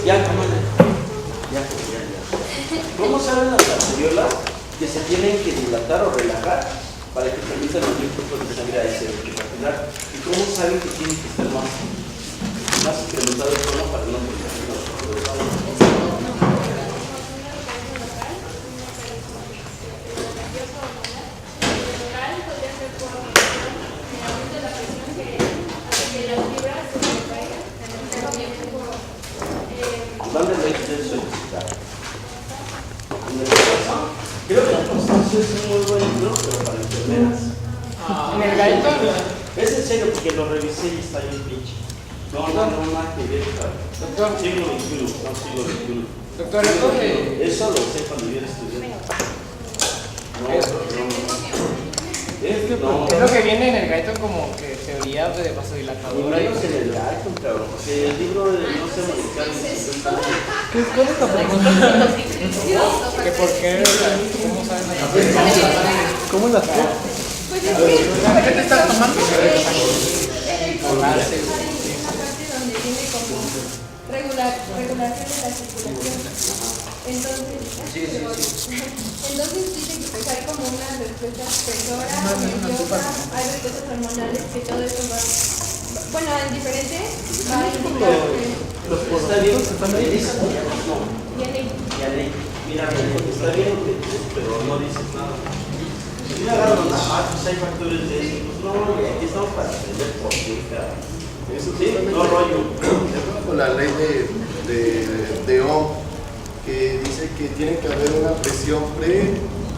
Ya, cámara. Ya. ¿Cómo saben las arteriolas que se tienen que dilatar o relajar para que permitan los flujo de sangre a ese capilar? ¿Y cómo saben que tienen que estar más incrementado el tono para no permitir los flujos de sangre? ¿Dónde lo hice solicitar? En el corazón. Creo que la constancia es un muy buen libro, pero para enfermeras. ¿En el gaito? Es en serio, porque lo revisé y está bien pinche. No, nada que ver. Doctor. Siglo XXI, no siglo XXI. Doctor, eso lo sé cuando yo era estudiante. Es lo que viene en el gaito como que teoría de vasodilatadora. No sé en el gaito, cabrón, porque el libro de no sé modificar ¿Qué es esta pregunta? ¿Que por qué? ¿Cómo saben la café? ¿Cómo las qué? Pues es que ¿Qué te estás tomando? Regulación de la circulación. Entonces dice que pues hay como una respuesta expresora, nerviosa, hay respuestas hormonales que todo esto va, bueno, en diferente va a indicar que está bien, está bien. viene. Mira, está bien, pero no dices nada. Si me agarran una pues hay factores de eso. Pues no, aquí estamos para aprender por qué, cara. Eso sí, no rollo. Con la ley de Ohm, que dice que tiene que haber una presión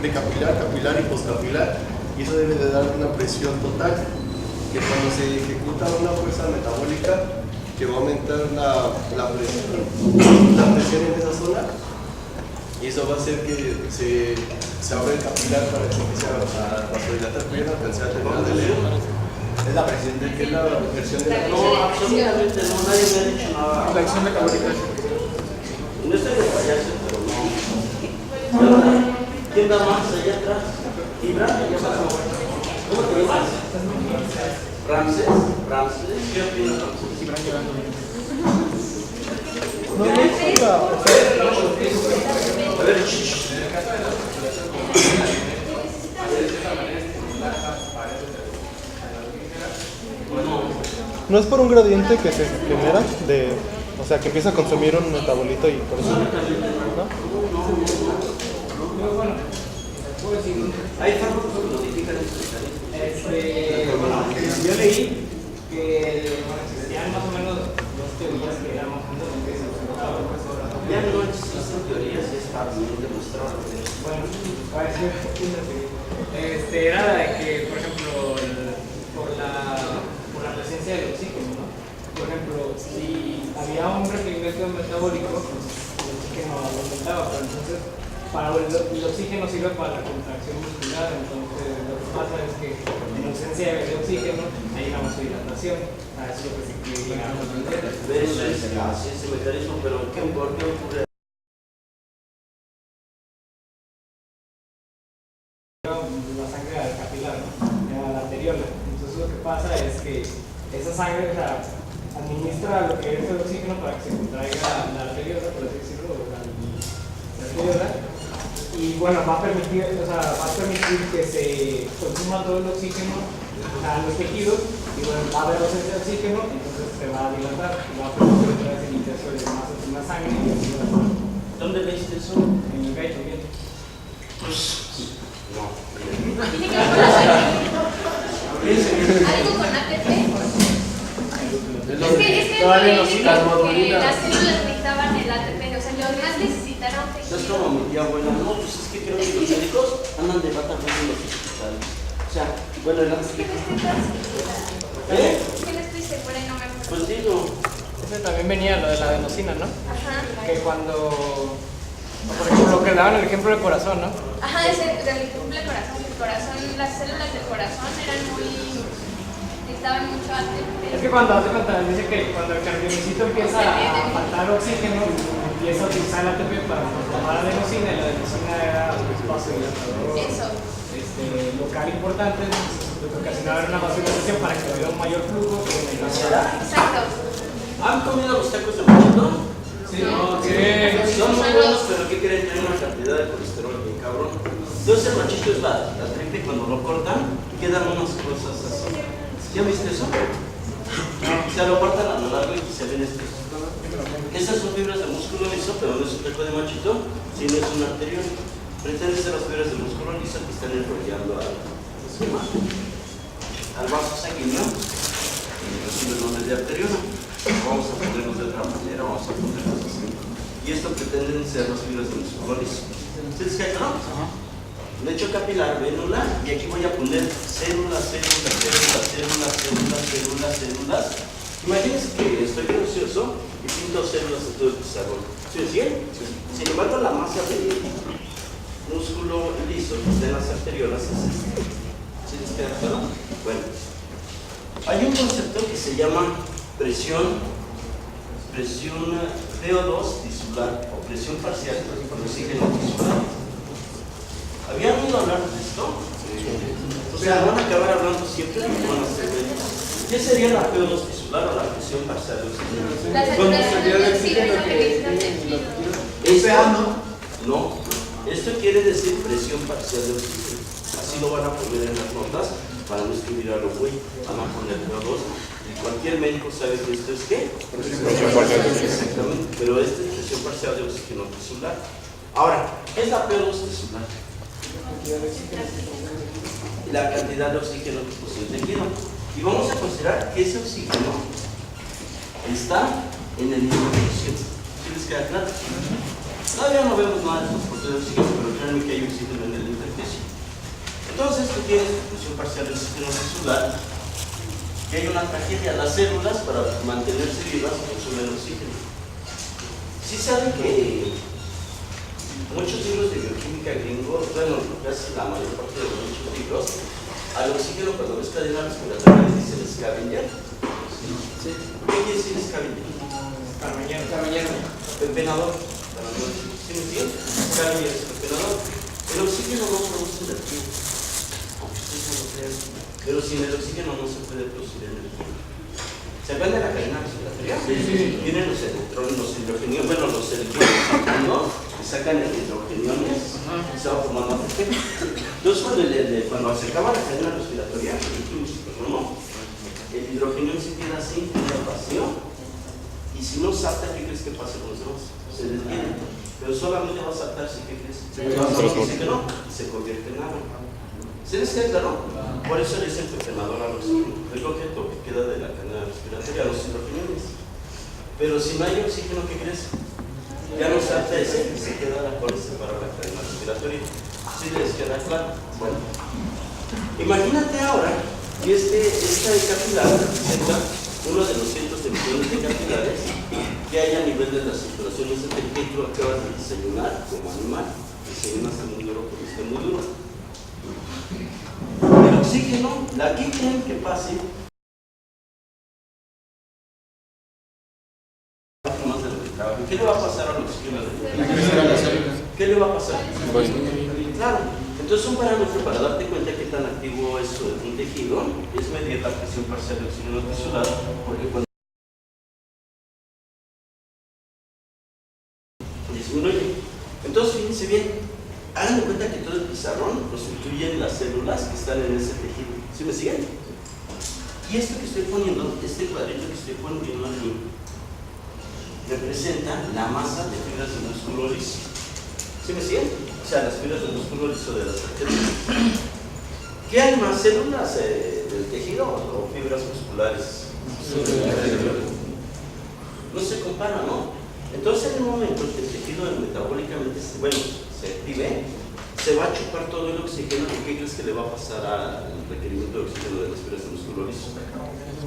precapilar, capilar y postcapilar, y eso debe de dar una presión total, que cuando se ejecuta una fuerza metabólica que va a aumentar la presión en esa zona, y eso va a hacer que se abra el capilar para que empiece a vasodilatar bien, alcanzar a terminar de leer. Es la presión de que es la versión de la No, absolutamente no, nadie me ha dicho nada. La acción metabólica. No estoy de payaso, pero no. ¿Quién da más allá atrás? ¿Ibra? ¿Cómo te llamas? ¿Ramses? ¿Ramses? ¿Qué opinas, Ramses? No, A ver, ¿No es por un gradiente que se genera? O sea, que empieza a consumir un metabolito y por eso... ¿no? hay fármacos que modifican estos mecanismos. Yo leí que existían más o menos dos teorías que eran más o menos lo que se observaba. Ya no existen teorías, ya está bien demostrado. Bueno, era la de que, por ejemplo, por la presencia del oxígeno, ¿no? Por ejemplo, si había un requerimiento metabólico, pues el oxígeno aumentaba, pero entonces el oxígeno sirve para la contracción muscular, entonces lo que pasa es que en ausencia de oxígeno hay una vasodilatación, a eso es lo que se quiere llegar a entender. Eso es así ese mecanismo, pero ¿por qué ocurre? La sangre al capilar, ¿no? A la arteriola. Entonces lo que pasa es que esa sangre administra lo que es el oxígeno para que se contraiga la arteriola, por así decirlo, la arteriola. Y bueno, va a permitir que se consuma todo el oxígeno a los tejidos, y bueno, va a haber ausencia de oxígeno, entonces se va a dilatar y va a permitir otra vez el ingreso de más sangre y así va a estar. ¿Dónde leíste eso? En el gaito también. No. Tiene que ver con la algo con ATP. Es que Todavía no, que las las modularidades. células necesitaban el ATP, o sea, los más necesitaron Es tejido. como mi tía abuela, no, pues es que creo que los médicos andan de bata blanca en los hospitales. O sea, bueno, el Es que no estoy tan segura. ¿Eh? Es que no estoy segura y no me acuerdo. Pues digo, Ese también venía lo de la adenosina, ¿no? Ajá. Que cuando, por ejemplo, lo que daban el ejemplo del corazón, ¿no? Ajá, ese del cumple corazón. El corazón, las células del corazón necesitaban mucho ATP. Es que cuando hace cuenta, dice que cuando el cardiomiocito empieza a faltar oxígeno, empieza a utilizar el ATP para transformar adenosina, y la adenosina era un vasodilatador Eso. local importante, lo que ocasionaba era una vasodilatación para que hubiera un mayor flujo. ¿será? Exacto. ¿Han comido los tacos de bonito? Sí, no. pero ¿qué creen? Tiene una cantidad de colesterol bien cabrón. Entonces el machito es la tripa y cuando lo cortan, quedan unas cosas así. ¿Ya viste eso? Se lo cortan a lo largo y se ven estos. Esas son fibras de músculo liso, pero no es un taco de machito, sino es un arteriol. Pretende ser las fibras de músculo liso que están enrollando al vaso sanguíneo y recibe el nombre de arteriola. Vamos a ponerlos de otra manera, vamos a ponerlos así. Y esto pretenden ser las fibras de músculo liso. ¿Sí les queda claro? Lecho capilar, vénula, y aquí voy a poner células, células, células, células, células, células, células. Imagínense que estoy bien ocioso y pinto células en todo el pizarrón. ¿Sí me siguen? Sin embargo, la masa de músculo liso que está en las arteriolas es este. ¿Sí les queda claro? Bueno, hay un concepto que se llama presión PO2 tisular o presión parcial con oxígeno tisular. ¿Habían oído hablar de esto? O sea, van a acabar hablando siempre de que van a hacer. ¿Qué sería la PO2 tisular o la presión parcial de oxígeno? La saturación de oxígeno que necesita el tejido. No, esto quiere decir presión parcial de oxígeno. Así lo van a poner en las notas para no escribir a lo güey. Van a poner PO2 y cualquier médico sabe que esto es ¿qué? Presión parcial de oxígeno. Exactamente, pero esta es presión parcial de oxígeno tisular. Ahora, ¿qué es la PO2 tisular? La cantidad de oxígeno que posee el tejido. Y vamos a considerar que ese oxígeno está en el intersticio. ¿Sí les queda claro? Todavía no vemos nada de transporte de oxígeno, pero créanme que hay oxígeno en el intersticio. Entonces tú tienes presión parcial de oxígeno tisular, que hay una tragedia. Las células, para mantenerse vivas, consumen oxígeno. Sí saben que muchos libros de bioquímica gringos, bueno, casi la mayor parte de muchos libros, al oxígeno cuando ves cadena respiratoria les dicen scavenger. ¿Sí? ¿Qué quiere decir scavenger? Carmañero. Pepenador. ¿Sí me entienden? Scavenger es pepenador. El oxígeno no produce energía, aunque ustedes no lo crean, pero sin el oxígeno no se puede producir energía. ¿Se acuerdan de la cadena respiratoria? Sí. Tienen los electrones, los hidrogenios, bueno, los electrones sacan el hidrogeniones y se va formando ATP. Entonces cuando se acaba la cadena respiratoria, el hidrogenión se queda así, queda vacío, y si no salta, ¿qué crees que pasa con los demás? Se detiene, pero solamente va a saltar si ¿qué crees? Se convierte en agua. ¿Se les queda claro? Por eso le dicen pepenador al oxígeno, el objeto que queda de la cadena respiratoria, los hidrogeniones. Pero si no hay oxígeno, ¿qué crees? Ya no salta ese, se queda la póliza para la cadena respiratoria. ¿Sí les queda claro? Bueno, imagínate ahora que esta capilar representa uno de los cientos de millones de capilares que hay a nivel de las circulaciones del que tú acabas de desayunar como animal. Desayunaste muy duro, comiste muy duro. El oxígeno, aquí quieren que pase más de lo que trabaja. ¿Qué le va a pasar al oxígeno? ¿Qué le va a pasar? Claro, entonces un parámetro para darte cuenta qué tan activo es un tejido es medir la presión parcial de oxígeno tisular, porque cuando disminuye. Entonces fíjense bien, hagan de cuenta que todo el pizarrón constituyen las células que están en ese tejido. ¿Sí me siguen? Y esto que estoy poniendo, este cuadrito que estoy poniendo aquí, representa la masa de fibras de músculo liso. ¿Sí me siguen? O sea, las fibras de músculo liso de las arterias. ¿Qué hay más? ¿Células del tejido o fibras musculares? No se compara, ¿no? Entonces, en el momento que el tejido metabólicamente se active, se va a chupar todo el oxígeno. ¿Y qué crees que le va a pasar al requerimiento de oxígeno de las fibras de músculo liso?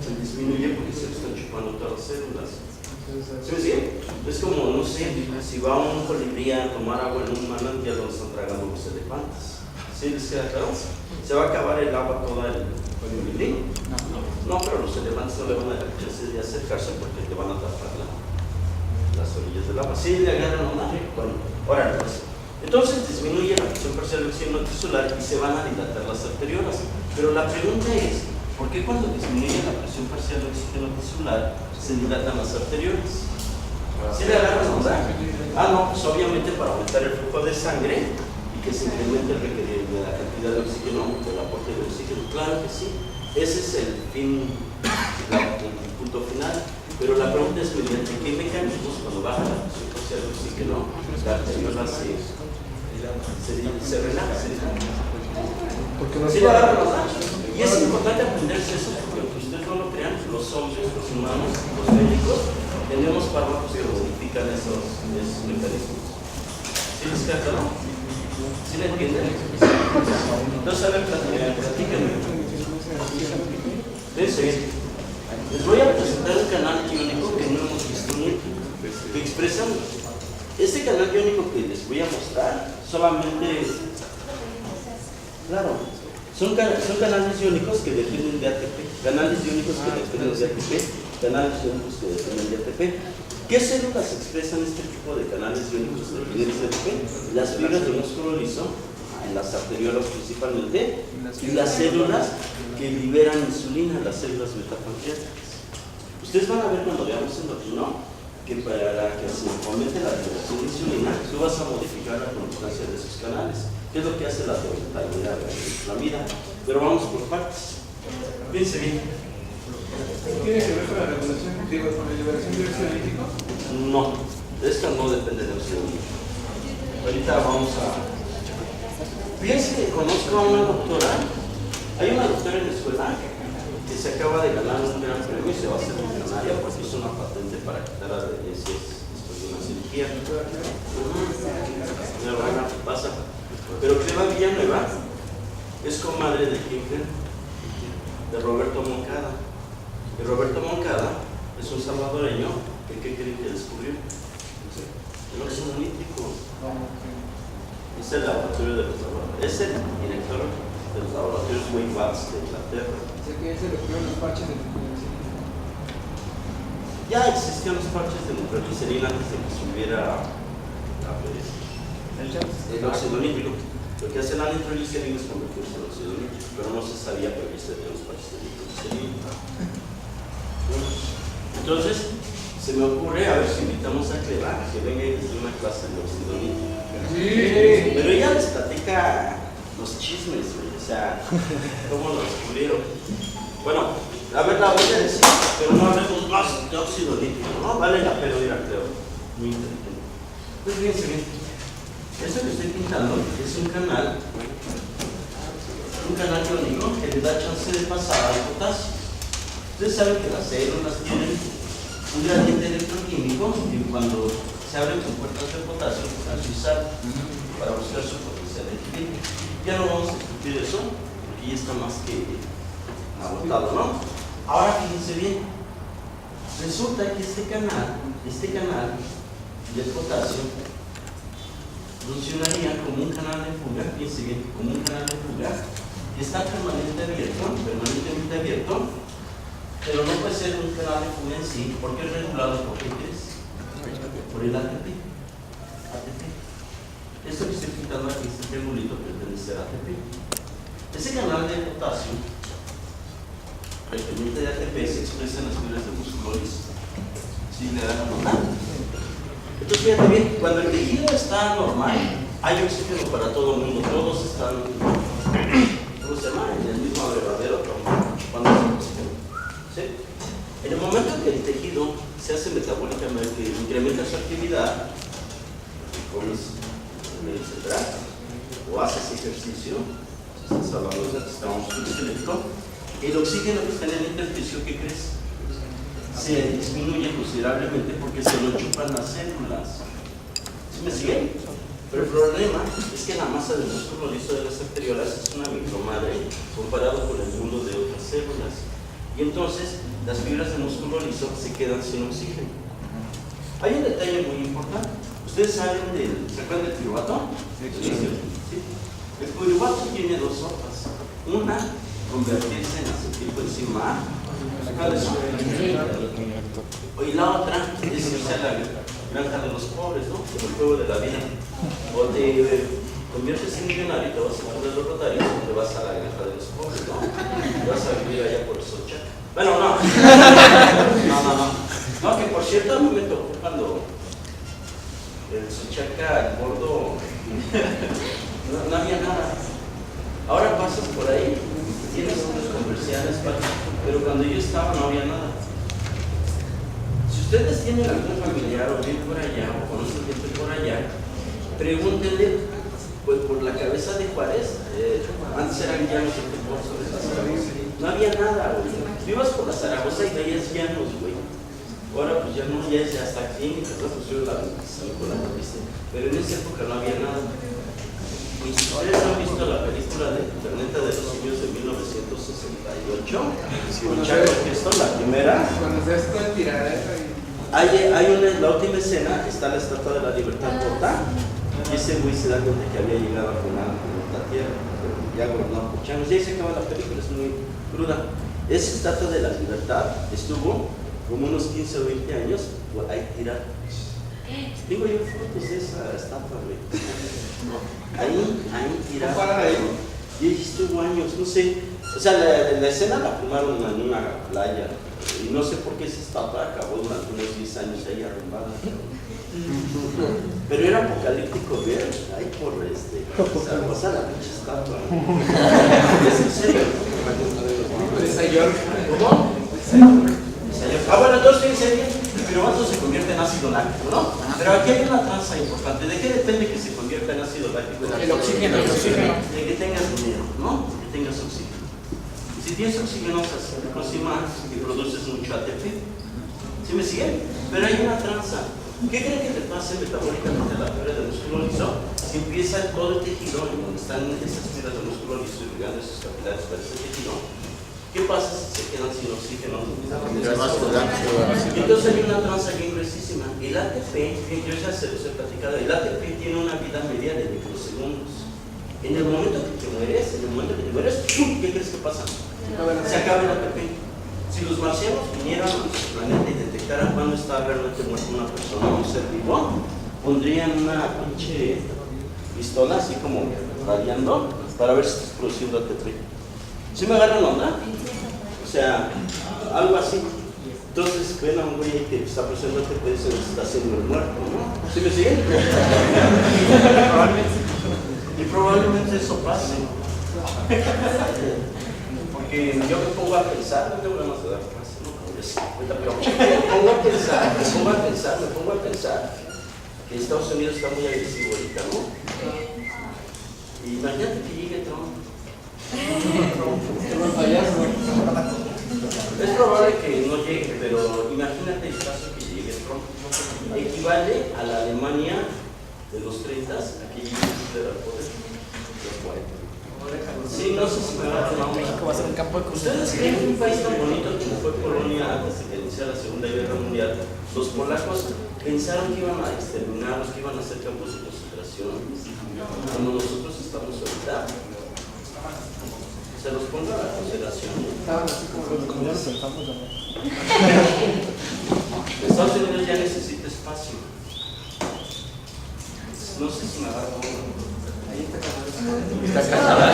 Se disminuye porque se están chupando todas las células. ¿Sí me siguen? Es como, no sé, si va un colibrí a tomar agua en un manantial donde están tragando los elefantes. ¿Sí les queda claro? ¿Se va a acabar el agua toda el colibrí? No, pero los elefantes no le van a dar chance de acercarse porque te van a tapar las orillas del agua. Sí, le agarran una. Bueno, ahora pues. Entonces disminuye la presión parcial de oxígeno tisular y se van a dilatar las arteriolas. Pero la pregunta es, ¿por qué cuando disminuye la presión parcial de oxígeno tisular se dilatan las arteriolas? ¿Sí le agarran onda? No, pues obviamente para aumentar el flujo de sangre y que se incremente el requerimiento de la cantidad de oxígeno, del aporte de oxígeno. Claro que sí, ese es el fin, el punto final. Pero la pregunta es mediante qué mecanismos cuando baja la presión arterial de oxígeno, la arteriola se relaja, Porque no sí, y es importante aprenderse eso porque aunque ustedes no lo crean, los hombres, los humanos, los médicos, tenemos fármacos que modifican esos mecanismos. ¿Sí les queda claro? ¿Sí le entienden? Entonces, a ver, platíquenme. Fíjense bien. Les voy a presentar un canal iónico que no hemos visto nunca, que expresan. Este canal iónico que les voy a mostrar solamente, claro, son canales iónicos que dependen de ATP, canales iónicos que dependen de ATP, canales iónicos que dependen de ATP. ¿Qué células expresan este tipo de canales iónicos dependientes de ATP? Las fibras de músculo liso, en las arteriolas principalmente, y las células que liberan insulina, las células beta-pancreáticas. Ustedes van a ver cuando veamos endocrino que para que se fomente la liberación de insulina, tú vas a modificar la constancia de esos canales, que es lo que hace la tortalinamida. Pero vamos por partes. Fíjense bien. ¿Tiene que ver con la regulación, con la liberación de óxido nítrico? No, esto no depende del óxido nítrico. Ahorita vamos a... Fíjense que conozco a una doctora, hay una doctora en la escuela que se acaba de ganar un gran premio y se va a hacer millonaria porque hizo una patente para quitar adherencias después de una cirugía. Pasa. Pero Cleva Villanueva es comadre de Kirchner, de Roberto Moncada. Y Roberto Moncada es un salvadoreño que ¿qué creen que descubrió? El óxido nítrico. Es el laboratorio de los laboratorios. Es el director de los laboratorios Wayne Watts de Inglaterra. Sé que se le pusieron los parches de nitroglicerina. Ya existían los parches de nitroglicerina antes de que se hubiera el óxido nítrico. Lo que hace la nitroglicerina es convertirse en óxido nítrico, pero no se sabía que existían los parches de nitroglicerina. Entonces, se me ocurre a ver si invitamos a Cleva que venga y les dé una clase de óxido nítrico. Sí. Pero ella les platica los chismes, güey, o sea, cómo lo descubrieron. Bueno, a ver, la voy a decir, pero no hablemos más de óxido nítrico, ¿no? Vale la pena ir a Cleva. Muy inteligente. Pues fíjense bien, esto que estoy pintando es un canal iónico que le da chance de pasar al potasio. Ustedes saben que las células tienen un gradiente electroquímico y cuando se abren compuertas de potasio, usar para buscar su potencial de equilibrio. Ya no vamos a discutir eso, porque ya está más que agotado, ¿no? Ahora fíjense bien, resulta que este canal del potasio funcionaría como un canal de fuga, fíjense bien, como un canal de fuga que está permanentemente abierto, pero no puede ser un canal de fuga en sí, porque es regulado por qué crees? Por el ATP. Esto que estoy pintando aquí, este triangulito, pretende ser ATP. Ese canal de potasio, dependiente de ATP, se expresa en las fibras de músculo liso. ¿Sí le dan a notar? Entonces, fíjate bien, cuando el tejido está normal, hay oxígeno para todo el mundo, todos están, ¿cómo se llama? En el mismo abrevadero, cuando hay oxígeno. ¿Sí? En el momento en que el tejido se hace metabólicamente, que incrementa su actividad, comes, etcétera, o haces ejercicio, si estás hablando de sistema musculoesquelético, el oxígeno que está en el intersticio, ¿qué crees? Se disminuye considerablemente porque se lo chupan las células. ¿Sí me siguen? Pero el problema es que la masa del músculo liso de las arteriolas es una micromadre comparado con el mundo de otras células. Y entonces las fibras de músculo liso se quedan sin oxígeno. Hay un detalle muy importante. ¿Ustedes saben ¿se acuerdan del piruvato? Sí. El piruvato tiene dos sopas. Una, convertirse en acetilcoenzima A. Y la otra es irse a la granja de los pobres, ¿no? Como el juego de la vida. O te conviertes en millonario y te vas a poner los rotarios o te vas a la granja de los pobres, ¿no? Te vas a vivir allá por Socha. Bueno, no. No, que por cierto, a mí me tocó cuando el Suchaca, el Gordo, no había nada. Ahora pasas por ahí, tienes unos comerciales, pero cuando yo estaba no había nada. Si ustedes tienen algún familiar o viven por allá o conocen gente por allá, pregúntenle pues, por la cabeza de Juárez. Antes eran llanos sobre la Zaragoza. No había nada, güey. Ibas por la Zaragoza y veías llanos, güey. Ahora pues ya no, ya es hasta clínicas, ¿no? Pues yo la viste. Pero en esa época no había nada. Y si ustedes han visto la película de Planeta de los Simios de 1968, con Charlton Heston, la primera. Cuando se hace todo el tiradero Hay una, la última escena, está la Estatua de la Libertad rota, y ese güey se da cuenta que había llegado a una tierra, pero ya gobernó por changos. Y ahí se acaba la película, es muy cruda. Esa Estatua de la Libertad estuvo como unos 15 o 20 años ahí tirada. Tengo yo fotos de esa estatua, güey. Ahí tirada. Y ahí estuvo años, no sé. O sea, la escena la filmaron en una playa. Y no sé por qué esa estatua acabó durante unos 10 años ahí arrumbada. Pero era apocalíptico ver ahí por o sea, la pinche estatua. Es en serio. ¿Cómo? Bueno, entonces fíjense, el piruvato se convierte en ácido láctico, ¿no? Pero aquí hay una tranza importante. ¿De qué depende que se convierta en ácido láctico? El oxígeno. De que tengas dinero, ¿no? De que tengas oxígeno. Y si tienes oxígeno, se aproxima y produces mucho ATP. ¿Sí me siguen? Pero hay una tranza. ¿Qué creen que te pase metabólicamente a la fibra del músculo liso? Si empieza todo el tejido, en donde están esas fibras del músculo liso irrigando esos capilares para ese tejido, ¿qué pasa si se quedan sin oxígeno? Entonces hay una tranza bien gruesísima. El ATP, yo ya se los he platicado, el ATP tiene una vida media de microsegundos. En el momento que te mueres, ¡pum! ¿Qué crees que pasa? Se acaba el ATP. Si los marcianos vinieran a nuestro planeta y detectaran cuándo está realmente muerta una persona o un ser vivo, pondrían una pinche pistola así como radiando para ver si estás produciendo ATP. ¿Sí me agarran la onda? O sea, algo así. Entonces ven a un güey que está produciendo ATP y se está haciendo el muerto, ¿no? ¿Sí me siguen? Y probablemente eso pase. Porque yo me pongo a pensar, no tengo nada más de dar clase, ¿no? Pero me pongo a pensar que Estados Unidos está muy agresivo ahorita, ¿no? Y imagínate que llegue Trump. Es probable que no llegue, pero imagínate el caso que llegue Trump. Equivale a la Alemania de los 30 a que llegue Hitler al poder. Sí, no sé si me va a dar México va a ser un campo de concentración. ¿Ustedes creen que un país tan bonito como fue Polonia antes de que iniciara la Segunda Guerra Mundial, los polacos pensaron que iban a exterminarlos, que iban a ser campos de concentración, como nosotros estamos ahorita? Se los pongo a la consideración. Estaban así como los Como ya lo pensamos también. Estados Unidos ya necesita espacio. No sé si me va a dar uno. Ahí está casada.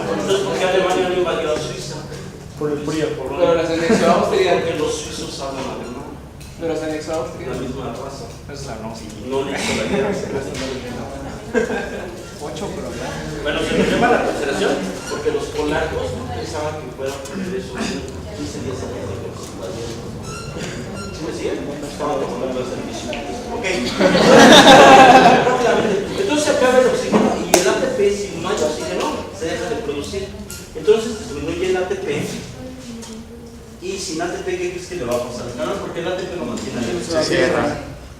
Entonces, ¿por qué Alemania no invadió a Suiza? Por el frío. Pero las anexó a Austria. Porque los suizos hablan alemán. Pero se anexó a Austria. La misma raza. No, No le hizo la guerra. 8, pero ya. Bueno, se nos llama la consideración porque los polacos no pensaban que fueran a tener esos 15 días años de concentración. ¿Sí me siguen? Estaban tomando el servicio. Ok. Rápidamente. Entonces se acaba el oxígeno y el ATP, si no hay oxígeno, se deja de producir. Entonces disminuye el ATP. Y sin ATP, ¿qué crees que le va a pasar? No, porque el ATP lo mantiene ahí.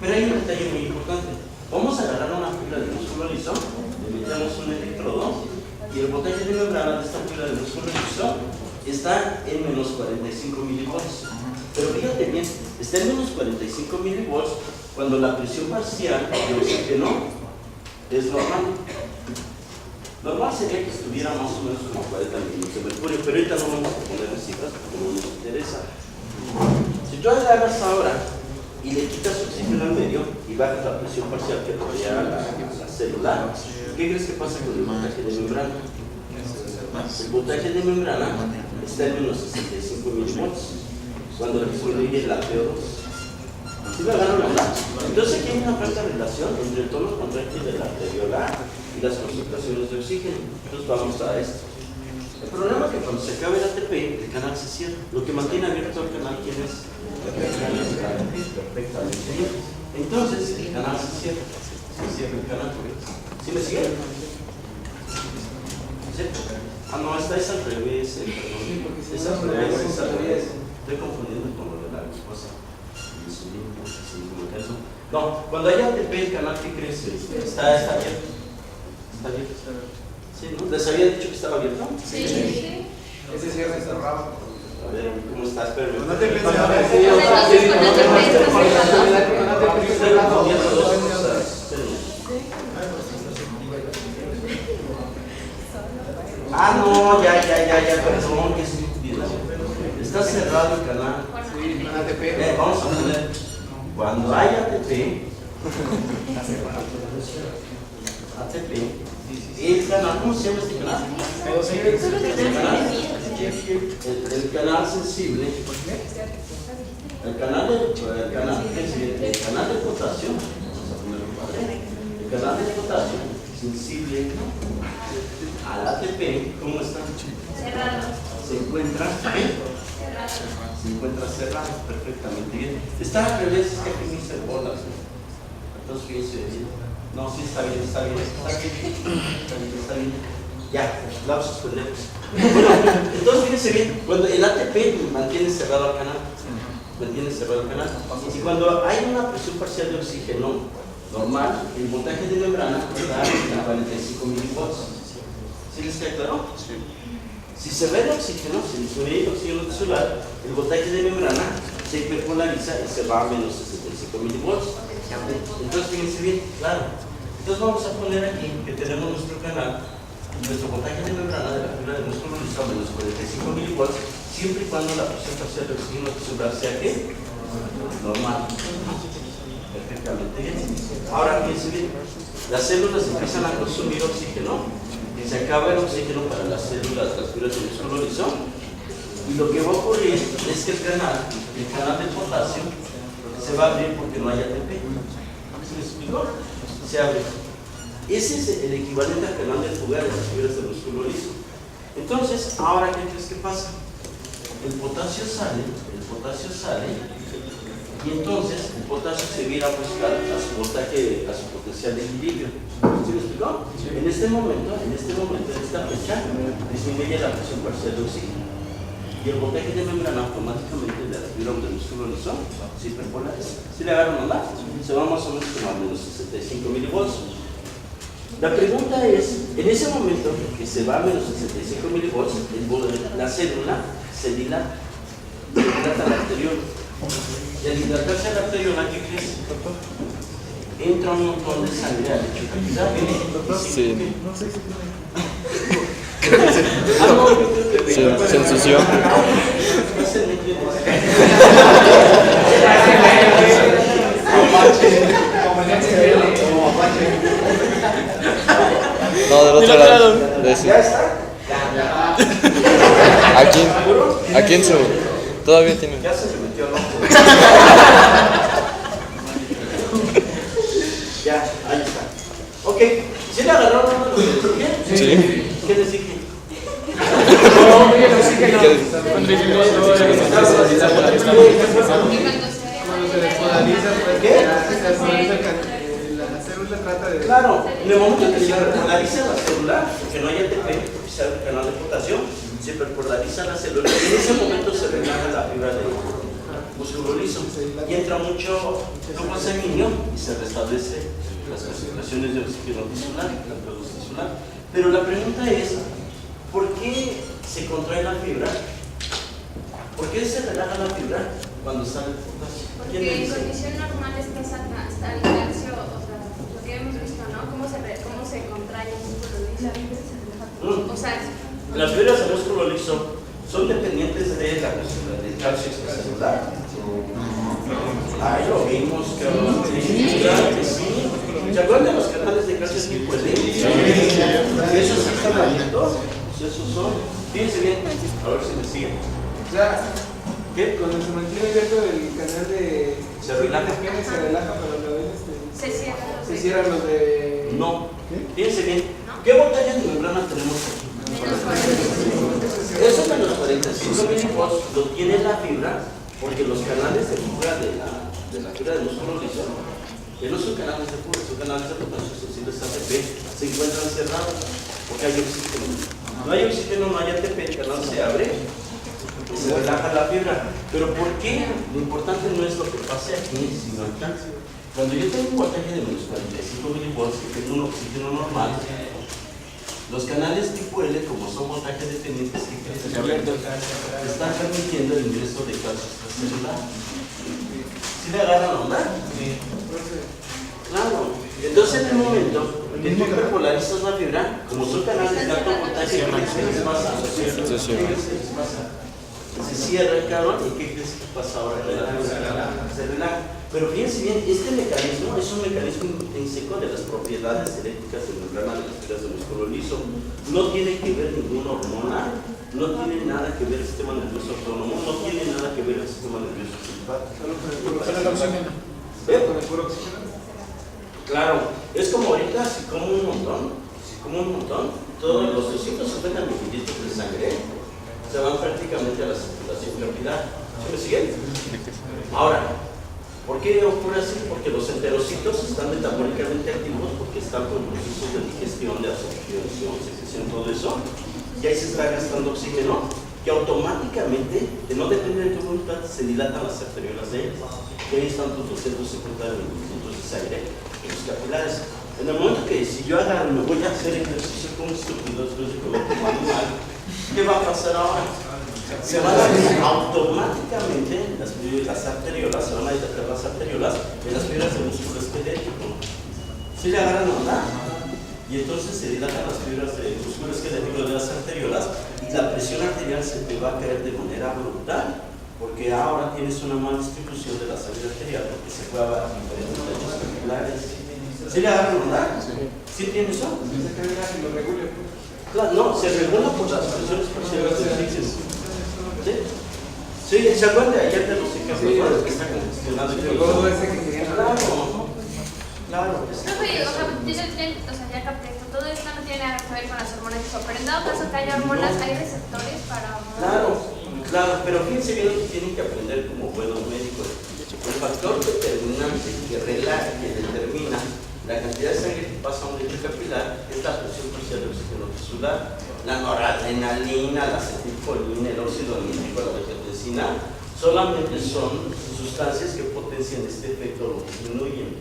Pero hay un detalle muy importante. Vamos a agarrar una fibra de músculo liso, le metemos un electrodo y el voltaje de membrana de esta fibra de músculo liso está en menos 45 milivolts. Pero fíjate bien, está en menos 45 milivolts cuando la presión parcial de oxígeno es normal. Normal sería que estuviera más o menos como 40 milímetros de mercurio, pero ahorita no vamos a poner en cifras porque no nos interesa. Si tú agarras ahora y le quitas oxígeno al medio y bajas la presión parcial que rodea la célula, ¿qué crees que pasa con el voltaje de membrana? El voltaje de membrana está en unos 65 milivolts. Cuando disminuye la PO2. ¿Sí me agarran la onda? Entonces aquí hay una fuerte relación entre el tono contráctil de la arteriola y las concentraciones de oxígeno. Entonces vamos a esto. El problema es que cuando se acaba el ATP, el canal se cierra. Lo que mantiene abierto el canal, ¿quién es? Perfectamente bien. Entonces el canal se cierra. Se cierra el canal. ¿Sí me siguen? ¿Sí? Ah, no, esta es al revés. Perdón. Es al revés, es al revés. Estoy confundiendo con lo de la glucosa. No, cuando hay ATP, el canal que crece está abierto. Está abierto. Sí, ¿no? ¿Les había dicho que estaba abierto? Sí. Ese cierre cerrado. A ver, ¿cómo estás? Espérame. No te pienses Entonces, con ATP está cerrado. Estoy confundiendo dos cosas. Ah, no, ya, perdón, que estúpido. Está cerrado el canal. Sí, con ATP. Vamos a poner, cuando hay ATP, el canal, ¿cómo se llama este canal? El canal sensible, el canal de potasio, vamos a ponerlo padre, el canal de potasio sensible al ATP, ¿cómo está? Cerrado. Se encuentra cerrado perfectamente bien. Está al revés, es que aquí me hice bolas. Entonces fíjense bien. No, sí está bien. Ya, lapsos pendejos. Bueno, entonces fíjense bien, cuando el ATP mantiene cerrado el canal, y cuando hay una presión parcial de oxígeno normal, el voltaje de membrana está a 45 milivolts. ¿Sí les queda claro? Sí. Si se ve el oxígeno, si disminuye el oxígeno tisular, el voltaje de membrana se hiperpolariza y se va a menos 65 milivolts. Entonces, fíjense bien, claro. Entonces vamos a poner aquí que tenemos nuestro canal, nuestro voltaje de membrana de la fibra de músculo liso a menos 45 milivolts, siempre y cuando la presión parcial de oxígeno tisular sea ¿qué? Normal. Perfectamente bien. Ahora fíjense bien, las células empiezan a consumir oxígeno, se acaba el oxígeno para las células, las fibras de músculo liso, y lo que va a ocurrir es que el canal de potasio se va a abrir porque no hay ATP. ¿Se me explicó? Se abre. Ese es el equivalente al canal de fuga de las fibras de músculo liso. Entonces, ahora ¿qué crees que pasa? El potasio sale, y entonces el potasio se viene a buscar a su voltaje, a su potencial de equilibrio. ¿Sí me explicó? En este momento, en esta fecha, disminuye la presión parcial de oxígeno. Y el voltaje de membrana automáticamente de la fibra del músculo liso se hiperpolariza. ¿Sí le agarran onda? Se va más o menos como a menos 65 milivolts. La pregunta es, en ese momento que se va a menos 65 milivolts, la célula se dilata la arteriola. Y al dilatarse la arteriola, ¿qué crees? Entra un montón de sangre al lecho capilar. Sí. No, Se ensució. No, del otro lado. ¿Ya está? Aquí en su. Todavía tiene. Ya se me metió, ¿no? Ya, ahí está. Ok, ¿sí le agarraron lo que les dije? Sí. ¿Qué les dije? Claro, en el momento que se hiperpolariza la célula, que no hay ATP, porque se abre el canal de potasio, se hiperpolariza la célula y en ese momento se relaja la fibra del músculo liso y entra mucho flujo sanguíneo y se restablece las concentraciones de oxígeno tisular, la PO2 tisular. Pero la pregunta es, ¿por qué se contrae la fibra? ¿Por qué se relaja la fibra cuando sale el potasio? Porque en condición normal está el calcio, o sea, lo que hemos visto, ¿no? ¿Cómo se contrae el músculo liso? O sea, las fibras del músculo liso son dependientes de la concentración del calcio extracelular. Ahí lo vimos, que claro que sí. ¿Se acuerdan de los canales de calcio tipo L? Esos sí están abiertos, esos son. Fíjense bien, a ver si me siguen. O sea, ¿Qué? cuando se mantiene abierto el canal de... Se relaja. Se relaja, pero a la vez Se cierra. se cierran los de... No. Fíjense bien. ¿Qué voltaje de membrana tenemos aquí? Eso menos 45 milivolts lo tiene la fibra, porque los canales de fuga de la fibra de músculo liso, que no son canales de fuga, son canales de potencia sensibles ATP, se encuentran cerrados, porque hay oxígeno. No hay oxígeno, no hay ATP, el canal se abre y se relaja la fibra. Pero ¿por qué? Lo importante no es lo que pase aquí, sino acá. Cuando yo tengo un voltaje de menos 45 milivolts y tengo un oxígeno normal, los canales tipo L, como son voltajes dependientes, están permitiendo el ingreso de calcio extracelular. ¿Sí le agarran la onda? Sí. Claro. Entonces, en el momento que tú hiperpolarizas la fibra, como son canales de alto voltaje, ¿qué crees que pasa? Se cierra el cabrón, ¿y qué crees que pasa ahora? Se relaja. Pero fíjense bien, este mecanismo es un mecanismo intrínseco de las propiedades eléctricas de membrana de las fibras de músculo liso. No tiene que ver ninguna hormona, no tiene nada que ver el sistema nervioso autónomo, no tiene nada que ver el sistema nervioso simpático. Con el oxígeno. Con el puro oxígeno. Claro, es como ahorita, si como un montón, todos los 250 mililitros de sangre se van prácticamente a la circulación capilar. ¿Sí me siguen? Ahora, ¿por qué ocurre así? Porque los enterocitos están metabólicamente activos, porque están con procesos de digestión, de absorción, secreción, todo eso, y ahí se está gastando oxígeno, que automáticamente, que no depende de tu voluntad, se dilatan las arteriolas de ellos. Y ahí están tus 250 mililitros de sangre en los capilares. En el momento que si yo agarro, me voy a hacer ejercicio como estúpido, después de comer como animal, ¿qué va a pasar ahora? Se van a abrir automáticamente las arteriolas, se van a dilatar las arteriolas en las fibras de músculo esquelético. ¿Sí le agarran onda? Y entonces se dilatan las fibras de músculo esquelético de las arteriolas y la presión arterial se te va a caer de manera brutal, porque ahora tienes una mala distribución de la sangre arterial, porque se fue a diferentes techos capilares. ¿Sí le agarran onda? ¿Sí tiene eso? Se carga y lo regula. Claro, no, se regula por las presiones parciales de Higgs. ¿Sí? Sí, ¿se acuerdan de ayer de los ejemplos que está congestionado? El gordo ese que quería. Claro. Profe, o sea, ya capté esto. Todo esto no tiene nada que ver con las hormonas, pero en dado caso que haya hormonas, hay receptores para hormonas. Claro, pero fíjense bien lo que tienen que aprender como buenos médicos. El factor determinante que relaja, que determina la cantidad de sangre que pasa a un lecho capilar es la presión parcial de oxígeno tisular. La noradrenalina, la acetilcolina, el óxido nítrico, la angiotensina, solamente son sustancias que potencian este efecto o lo disminuyen.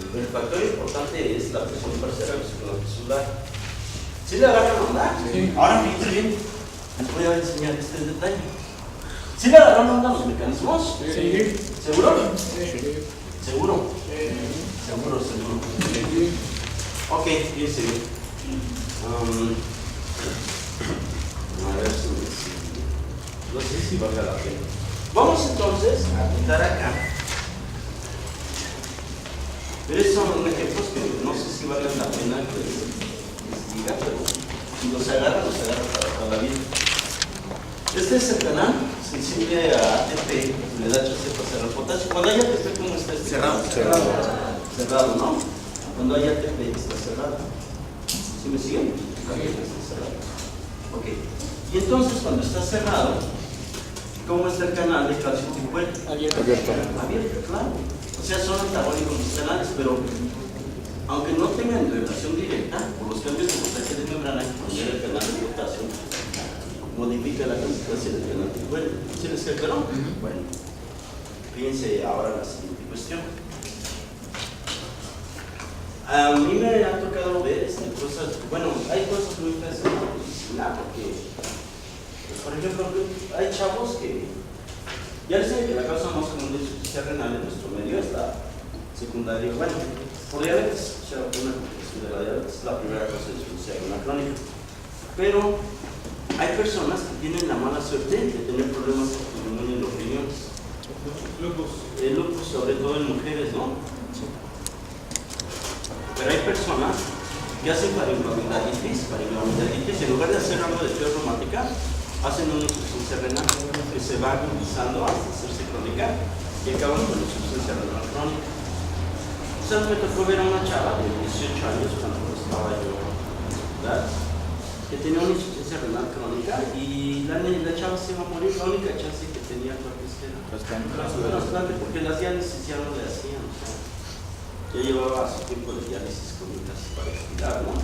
Pero el factor importante es la presión parcial de oxígeno tisular. ¿Sí le agarran onda? Sí. Ahora fíjense bien, les voy a enseñar este detalle. ¿Sí le agarran onda los mecanismos? Sí. ¿Seguro? Sí. ¿Seguro? Seguro. Ok, fíjense bien. A ver si no sé si valga la pena. Vamos entonces a quitar acá. Pero esos son ejemplos que no sé si valen la pena que les diga, pero si los agarran para toda la vida. Este es el canal sensible a ATP, le da chance para cerrar potasio. Cuando hay ATP, ¿cómo está? Cerrado, ¿no? Cuando hay ATP está cerrado. ¿Sí me siguen? Está cerrado. Ok. Y entonces cuando está cerrado, ¿cómo está el canal de calcio tipo L? Abierto. Abierto, claro. O sea, son antagónicos los canales, pero aunque no tengan relación directa, por los cambios de voltaje de membrana que conlleva el canal de potasio, modifica la consistencia del canal tipo L. ¿Sí les queda claro? Bueno, fíjense ahora la siguiente cuestión. A mí me ha tocado ver cosas, bueno, hay cosas muy interesantes en la medicina, porque, pues, por ejemplo, hay chavos que ya les dije que la causa más común de insuficiencia renal en nuestro medio es la secundaria, bueno, por diabetes, o sea, una complicación de la diabetes es la primera causa de insuficiencia renal crónica, pero hay personas que tienen la mala suerte de tener problemas de pulmón en los riñones. El lupus, sobre todo en mujeres, ¿no? Pero hay personas que hacen paringlomidalitis, en lugar de hacer algo de fiebre reumática, hacen una insuficiencia renal que se va agudizando hasta hacerse crónica y acaban con la insuficiencia renal crónica. O sea, me tocó ver a una chava de 18 años cuando estaba yo, ¿verdad?, que tenía una insuficiencia renal crónica y la chava se iba a morir. La única chance que tenía fue que era trasplante, porque las diálisis ya no le hacían. O sea, ya llevaba su tiempo de diálisis con casi para expirar, ¿no?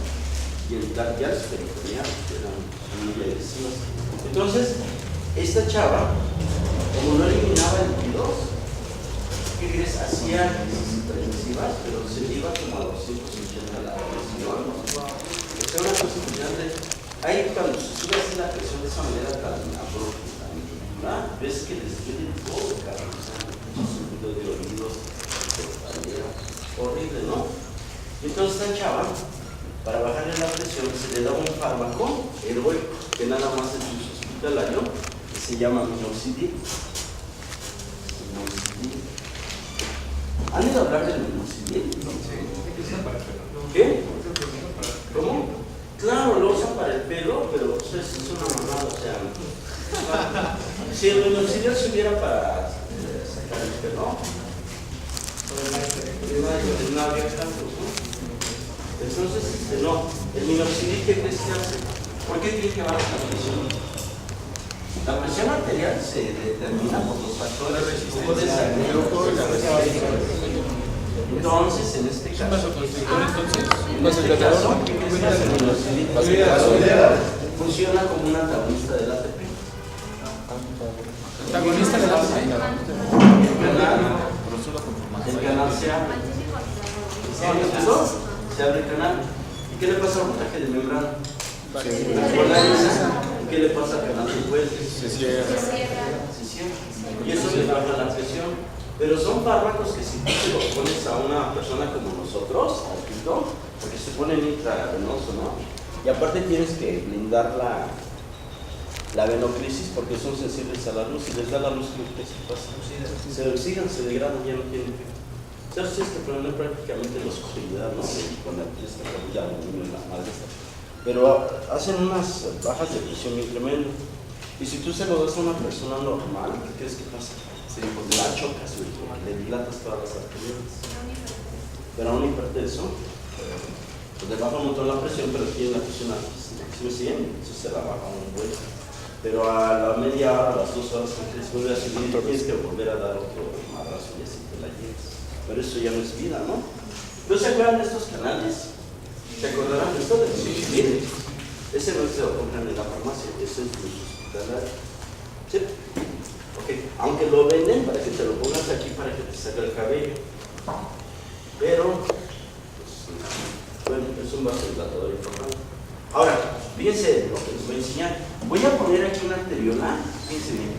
Y el diálisis peritoneal, que eran muy agresivas. Entonces, esta chava, como no eliminaba el líquidos, ¿qué crees? Hacía crisis intensivas, pero se iba como a 280 la presión. O sea, una cosa impresionante. Ahí cuando se sube así la presión de esa manera tan abrupta, ¿verdad?, ves que les duele todo, cabrón. O sea, un sonido de oídos, horrible, ¿no? Entonces esta chava, para bajarle la presión, se le da un fármaco heroico que nada más es un hospitalario, que se llama minoxidil. ¿Han ido a hablar del minoxidil? ¿Qué? ¿Cómo? Claro, lo usan para el pelo, pero pues, es una mamada, o sea, si el minoxidil se hubiera para sacar el pelo, no habría tantos, ¿no? Entonces, no, el minoxidil, ¿qué crees que hace? ¿Por qué tiene que bajar la presión? La presión arterial se determina por los factores de sangre. Entonces, en este caso, funciona como un antagonista del ATP. ¿Antagonista del ATP? El canal se abre. Se abre el canal. ¿Y qué le pasa al voltaje de membrana? ¿Y qué le pasa al canal del puente? Se cierra. Y eso le baja la presión. Pero son fármacos que si tú se los pones a una persona como nosotros, al pito, porque se ponen intravenoso, ¿no? Y aparte tienes que blindar la venoclisis porque son sensibles a la luz y les da la luz que se pasa. Se oxidan, se degradan, ya no tienen efecto. Entonces este problema prácticamente la oscuridad, ¿no? Con esta cabilla de la madre esta. Pero hacen unas bajas de presión muy tremendo. Y si tú se lo das a una persona normal, ¿qué crees que pasa? Pues la chocas, le dilatas todas las arterias. Pero a un hipertenso, pues le baja un montón la presión, pero tiene la presión alta. ¿Sí me siguen? Eso se la baja un buen. Pero a la media hora, a las 2 horas, que se vuelve a subir, tienes que volver a dar otro madrazo y así te la llevas. Pero eso ya no es vida, ¿no? ¿No se acuerdan de estos canales? ¿Se acordarán de esto? Miren, ese no se lo compran en la farmacia, ese es de hospitalario. ¿Sí? Ok, aunque lo venden para que te lo pongas aquí para que te saque el cabello. Pero, pues, bueno, es un vasodilatador informal. Ahora, fíjense lo que les voy a enseñar. Voy a poner aquí una arteriola, fíjense bien.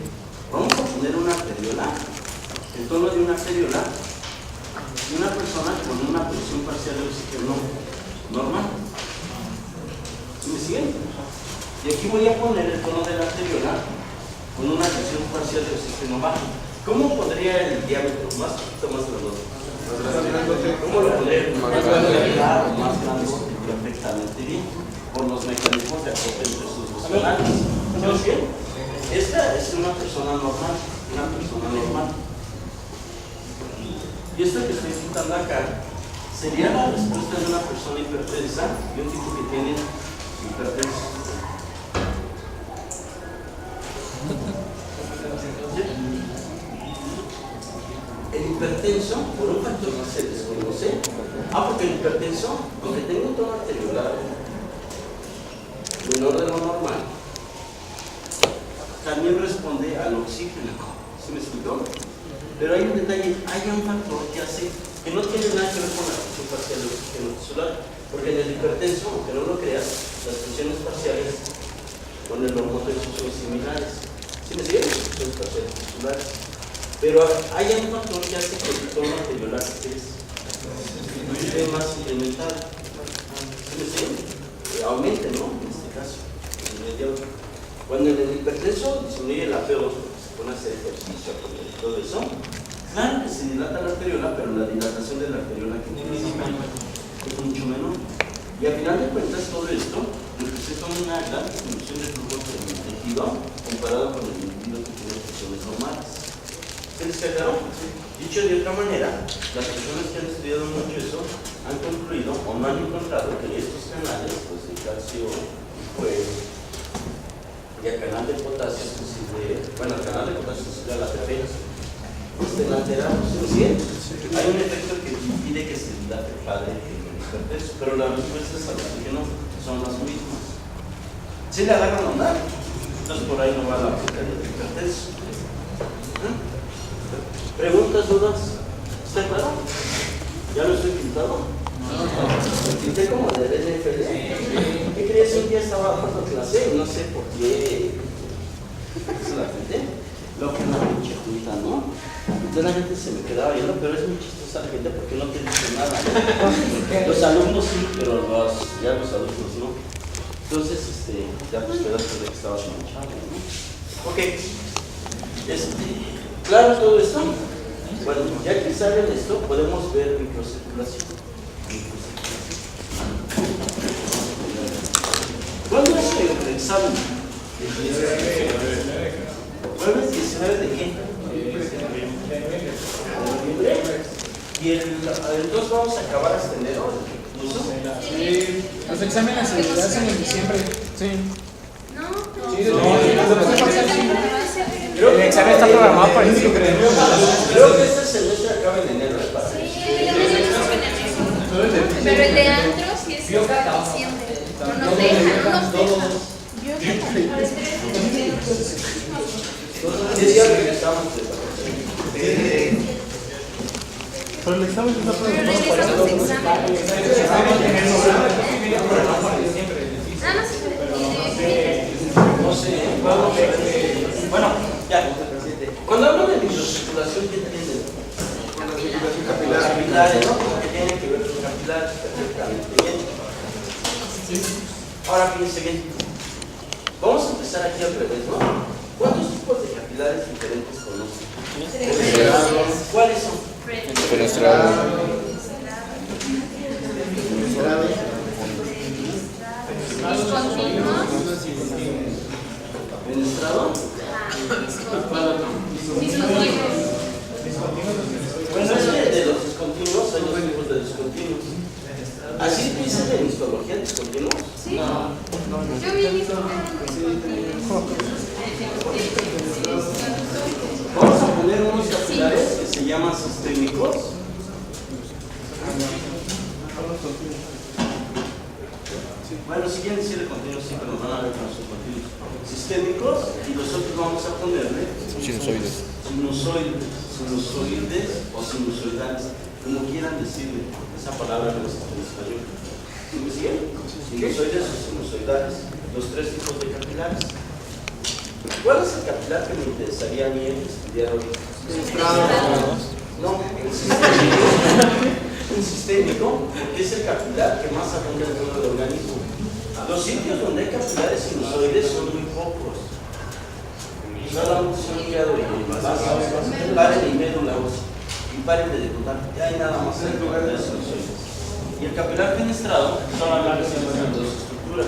Vamos a poner una arteriola, el tono de una arteriola, y una persona con una presión parcial de oxígeno normal. ¿Sí me siguen? Y aquí voy a poner el tono de la arteriola con una presión parcial de oxígeno bajo. ¿Cómo pondría el diámetro? Más poquito, más grandote. ¿Cómo lo pondría? Más grande, más grande, perfectamente bien, por los mecanismos de acopio entre sus dos canales. ¿Sí bien? Esta es una persona normal, Y esto que estoy citando acá sería la respuesta de una persona hipertensa y un tipo que tiene hipertensión. El hipertenso, por un factor que se desconoce, porque el hipertenso, aunque tenga un tono arteriolar menor de lo normal, también responde al oxígeno. ¿Sí me explicó? Pero hay un detalle, hay un factor que hace que no tiene nada que ver con la presión parcial de oxígeno tisular, porque en el hipertenso, aunque no lo creas, las presiones parciales con el normotenso son similares. ¿Sí me siguen? Presiones parciales tisulares. Pero hay un factor que hace que el tono arteriolar esté más incrementado. ¿Sí me siguen? Aumente, ¿no? En este caso. Cuando en el hipertenso disminuye la PO2 porque se pone a hacer ejercicio, todo eso, claro que se dilata la arteriola, pero la dilatación de la arteriola que tiene es mucho menor. Y al final de cuentas, todo esto, lo que presenta una gran disminución de flujo del tejido comparado con el individuo que tiene presiones normales. ¿Se les quedaron? Dicho de otra manera, las personas que han estudiado mucho eso han concluido o no han encontrado que estos canales, pues el calcio y el canal de potasio sensible, bueno, el canal de potasio sensible a la ATP, estén alterados. ¿Sí? Hay un efecto que impide que se dilate el padre en el hipertenso, pero las respuestas al oxígeno son las mismas. ¿Sí le agarran o no? Entonces por ahí no va la aplicación del hipertenso. ¿Preguntas, dudas? ¿Está claro? ¿Ya lo estoy pintado? Me pinté como de NFL. ¿Qué crees? Un día estaba dando clase y no sé por qué se la pinté. Luego que una pinche junta, ¿no? Entonces la gente se me quedaba viendo, pero es muy chistosa la gente porque no te dice nada, ¿no? Los alumnos sí, pero ya los adultos no. Entonces, ya pues quedaste de que estabas manchado, ¿no? Ok. ¿Claro todo esto? Bueno, ya que saben esto, podemos ver microcirculación. ¿Cuándo es el examen? ¿Jueves 19 de qué? ¿De noviembre? ¿Y entonces vamos a acabar hasta enero? Sí, los exámenes se hacen en diciembre. Sí. El examen está programado para diciembre. Creo que este semestre acaba en enero, ¿es para? Pero el de antro sí es hasta diciembre. No nos dejan, no nos dejan. ¿Qué día regresamos de vacaciones? Pero el examen está Pero programado para regresamos eso, ¿no? exámenes. Nada más No sé, vamos a ver. Bueno, ya. Cuando hablo de microcirculación, ¿qué entienden? Capilares, ¿no? Porque tienen que ver con capilares perfectamente bien. Ahora fíjense bien. Vamos a empezar aquí al revés, ¿no? ¿Cuántos tipos de capilares diferentes conocen? ¿Cuáles son? Fenestrado. ¿Fenestrado? Bueno, es que de los discontinuos hay dos tipos de discontinuos. ¿Así dice en histología discontinuos? Sí. Yo vi mis Vamos a poner unos capilares que se llaman sistémicos. Bueno, si quieren decirle continuos, sí, pero nos van a ver con sus continuos. Sistémicos, y nosotros vamos a ponerle Sinusoides. sinusoides o sinusoidales, como quieran decirle. Esa palabra no existe en español. ¿Sí me siguen? Sinusoides o sinusoidales, los tres tipos de capilares. ¿Cuál es el capilar que me interesaría a mí estudiar hoy? No, el sistémico, porque es el capilar que más abunda en todo el organismo. Los sitios donde hay capilares sinusoides son muy pocos. Solamente son hígado y paren y médula ósea. Y paren de debutar. Ya hay nada más en capilares sinusoides. Y el capilar fenestrado solamente se encuentran dos estructuras.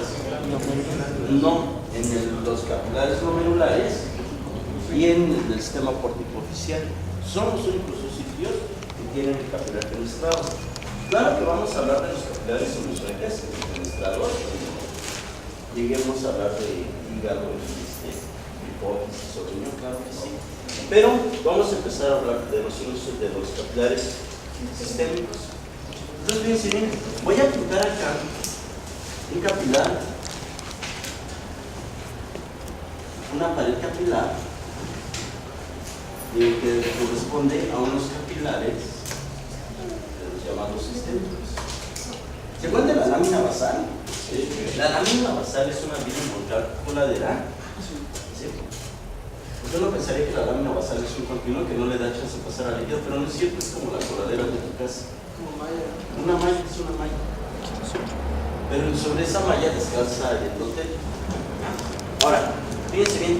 No, en los capilares glomerulares y en el sistema porticoficial. Son los únicos dos sitios que tienen el capilar fenestrado. Claro que vamos a hablar de los capilares sinusoides, fenestrados. Lleguemos a hablar de hígado, hipófisis o riñón, claro que sí. Pero vamos a empezar a hablar de los capilares sistémicos. Entonces, fíjense bien, voy a pintar acá un capilar, una pared capilar que corresponde a unos capilares llamados sistémicos. ¿Se acuerdan de la lámina basal? La lámina basal es una vía coladera. ¿Sí? Yo no pensaría que la lámina basal es un continuo que no le da chance de pasar al líquido, pero no es cierto, es como la coladera de tu casa. Una malla, es una malla. Pero sobre esa malla descansa el endotelio. Ahora, fíjense bien,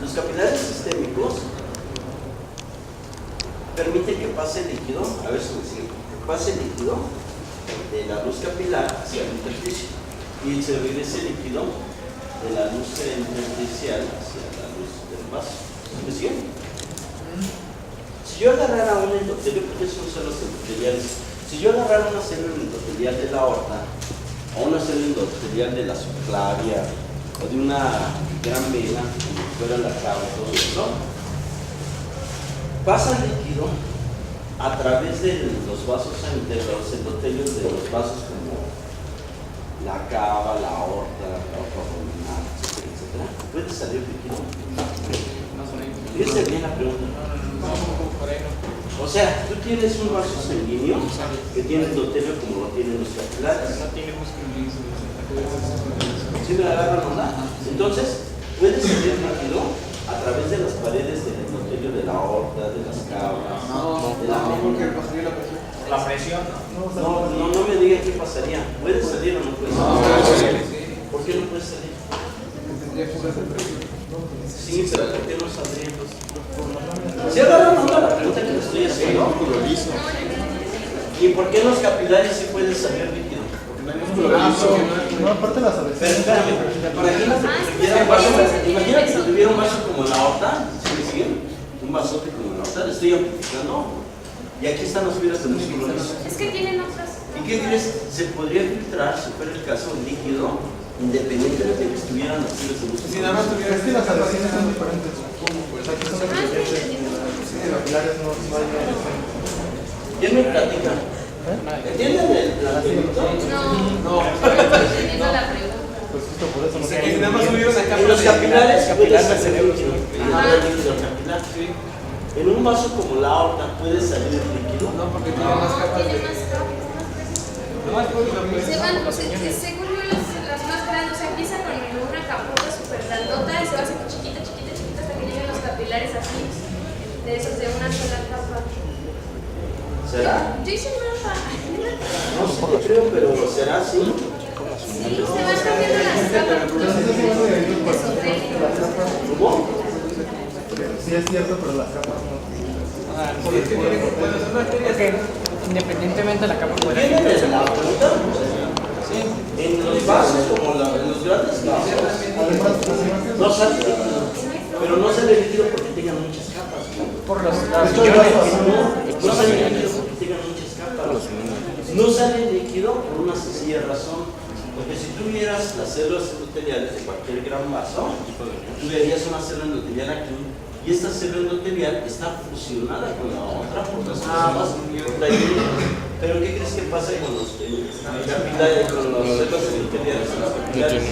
los capilares sistémicos permiten que pase el líquido, a ver si me siguen, que pase el líquido de la luz capilar hacia el intersticio. y se regrese el líquido de la luz intersticial hacia la luz del vaso. ¿Me siguen? Si yo agarrara un endotelial, porque son celos endoteliales, si yo agarrara una célula endotelial de la aorta o una célula endotelial de la subclavia o de una gran vena, como fuera la cava y todo eso, pasa el líquido a través de los vasos sanitarios, los endotelios de los vasos como la cava, la aorta abdominal, etcétera, etcétera. ¿Puede salir líquido? Esa es bien la pregunta. O sea, tú tienes un vaso sanguíneo que tiene endotelio como lo tienen los capilares. No tiene músculo liso. ¿Sí me la agarran o no? Entonces, puede salir líquido a través de las paredes del endotelio de la aorta, de las cavas, de la médula. La presión, No me digan qué pasaría. ¿Puede salir o no puede salir? ¿Por qué no puede salir? Sí, pero ¿por qué no saldría? ¿Se agarran onda la pregunta que le estoy haciendo? ¿Y por qué en los capilares sí puede salir líquido? No, aparte las Pero adhesiones. espérame, imagínate que tuviera un vaso como la aorta, ¿sí me siguen? Un vasote como la aorta, le estoy amplificando. Y aquí están los fibras de músculo liso. Es que tienen otras. ¿Y qué crees? Se podría filtrar, si fuera el caso, el líquido, independientemente de que estuvieran las fibras de músculo. Si nada más tuviera Es que las adhesiones son diferentes. Pues aquí son los capilares, no hay adhesiones. ¿Quién me platica? ¿Entienden el planteamiento? No, entendiendo la pregunta. Pues justo por eso no que si nada más hubiera una En capa los capilares puede capilar del salir cerebro, líquido. Líquido capilar. En un vaso como la aorta puede salir líquido. No, porque tiene más capas Tiene de... más capas. No más cosas Se van, según yo, las más grandes, o sea, empieza con una capota súper grandota y se va haciendo chiquita, chiquita, chiquita hasta que lleguen los capilares así, de esos de una sola capa. ¿Será? Yo hice un mapa. No sé, creo, pero ¿será así? Sí, se van cambiando las capas. Esotérico. ¿Cómo? Sí es cierto, pero las capas no. Es que tiene que... Bueno, son bacterias que... Independientemente de la capa podría ¿Entienden la pregunta? En los vasos como en los grandes vasos no sale líquido, pero no sale líquido porque tengan muchas capas. por los No sale líquido porque tengan muchas capas. No sale líquido por una sencilla razón. Porque si tú vieras las células endoteliales de cualquier gran vaso, tú verías una célula endotelial aquí, y esta célula endotelial está fusionada con la otra por las más Pero ¿qué crees que pasa con los capilares, con las células endoteliales? Las capilares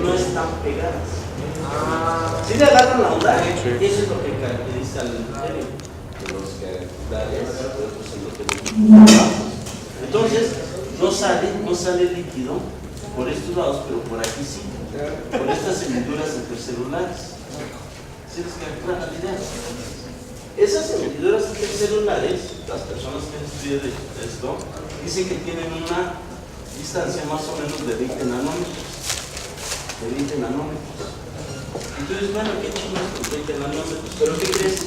no están pegadas. ¿Sí le agarran la onda? Eso es lo que caracteriza al endotelio. Los capilares, los endotelios. Entonces, no sale líquido por estos lados, pero por aquí sí, por estas hendiduras intercelulares. ¿Sí les queda clara la idea? Esas hendiduras intercelulares, las personas que han estudiado esto, dicen que tienen una distancia más o menos de 20 nanómetros. De 20 nanómetros. Entonces, bueno, qué chingados con 20 nanómetros. ¿Pero qué crees?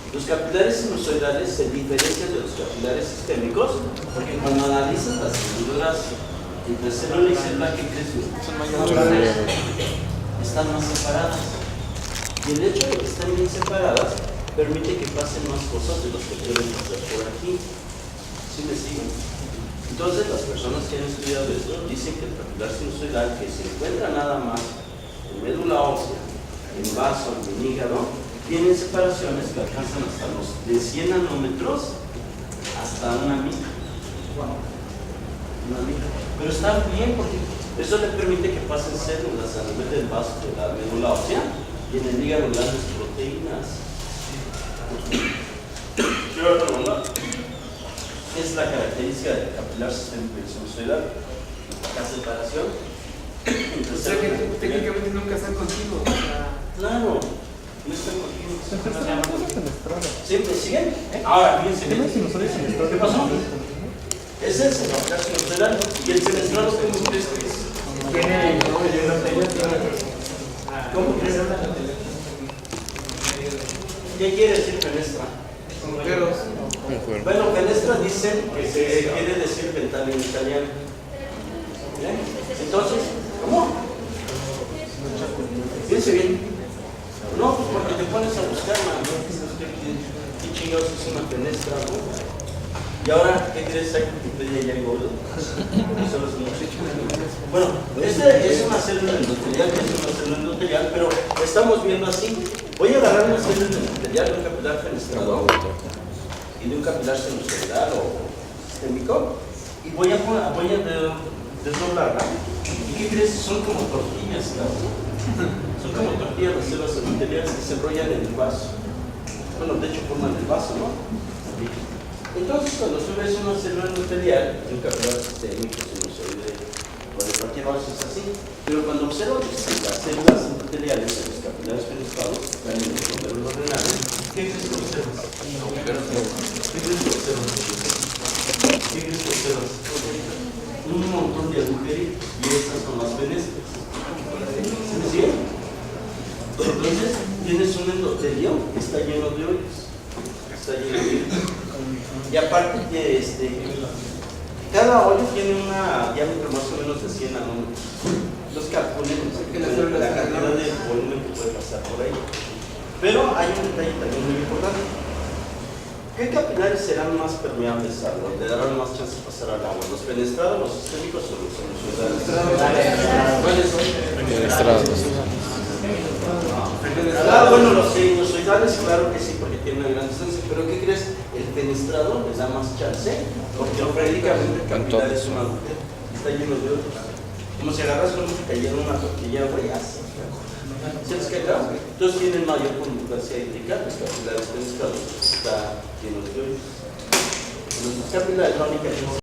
Los capilares sinusoidales se diferencian de los capilares sistémicos porque cuando analizas las hendiduras entre célula y célula, ¿qué crees? Son más grandes, están más separadas. Y el hecho de que estén bien separadas permite que pasen más cosas de los que pueden pasar por aquí. ¿Sí me siguen? Entonces, las personas que han estudiado esto dicen que el capilar sinusoidal, que se encuentra nada más en médula ósea, en vaso, en hígado, tienen separaciones que alcanzan hasta los de 100 nanómetros hasta una micra. Una micra. Pero está bien porque eso le permite que pasen células a nivel del vaso de la médula ósea y en el hígado grandes proteínas. Quiero preguntar. Es la característica del capilar sistémico sinusoidal, la separación. O sea que técnicamente nunca están contigo. Claro. No están contigo. Fenestrales. ¿Sí? ¿Me siguen? Ahora, fíjense. ¿Tiene sinusoides fenestrales? ¿Qué pasó? Es el capilar sinusoidal. ¿Y el fenestrado cómo crees que es? tiene ¿Cómo crees? ¿Qué quiere decir fenestra? Pero... Bueno, fenestra dicen que se quiere decir ventana en italiano. ¿Bien? Entonces, ¿cómo? Fíjense bien. No, pues porque te pones a buscar, man. ¿Qué chingados es una fenestra, no? Y ahora, ¿qué crees? Hay Wikipedia y hay Google. Bueno, este es una célula endotelial, pero estamos viendo así. Voy a agarrar una célula endotelial de un capilar fenestrador y de un capilar sinusoidal o sistémico y voy a desdoblarla. ¿Y qué crees? Son como tortillas, claro. Son como tortillas las células endoteliales que se enrollan en el vaso. Bueno, de hecho forman el vaso, ¿no? Entonces, cuando tú ves una célula endotelial, un capilar sistémico, sinusoide, o de cualquier vaso es así, pero cuando observas las células endoteliales en los capilares fenestrados, también en los glomérulos renales, ¿qué crees que observas? ¿Qué crees que observas? ¿Qué crees que observas? Un montón de agujeritos, y estas son las fenestras. ¿Sí? Entonces, tienes un endotelio que está lleno de hoyos. Está lleno de hoyos. Y aparte, cada hoyo tiene una diámetro más o menos de 100 nanómetros. Los calculen la cantidad de volumen que puede pasar por ahí. Pero hay un detalle también muy importante. ¿Qué capilares serán más permeables al agua? ¿Le darán más chance de pasar al agua? ¿Los fenestrados, los sistémicos o los sinusoidales? ¿Cuáles son? Fenestrados. Bueno, los sinusoidales, claro que sí, porque tienen una gran distancia. Pero ¿qué crees? El fenestrado les da más chance, porque prácticamente el capilar es un agujero. Está lleno de hoyos. Como si agarras con que cayera una tortilla, güey, así. ¿Sí les queda? Entonces tienen mayor conductancia hídrica, los capilares fenestrados está llenos de hoyos. Los capilares, la única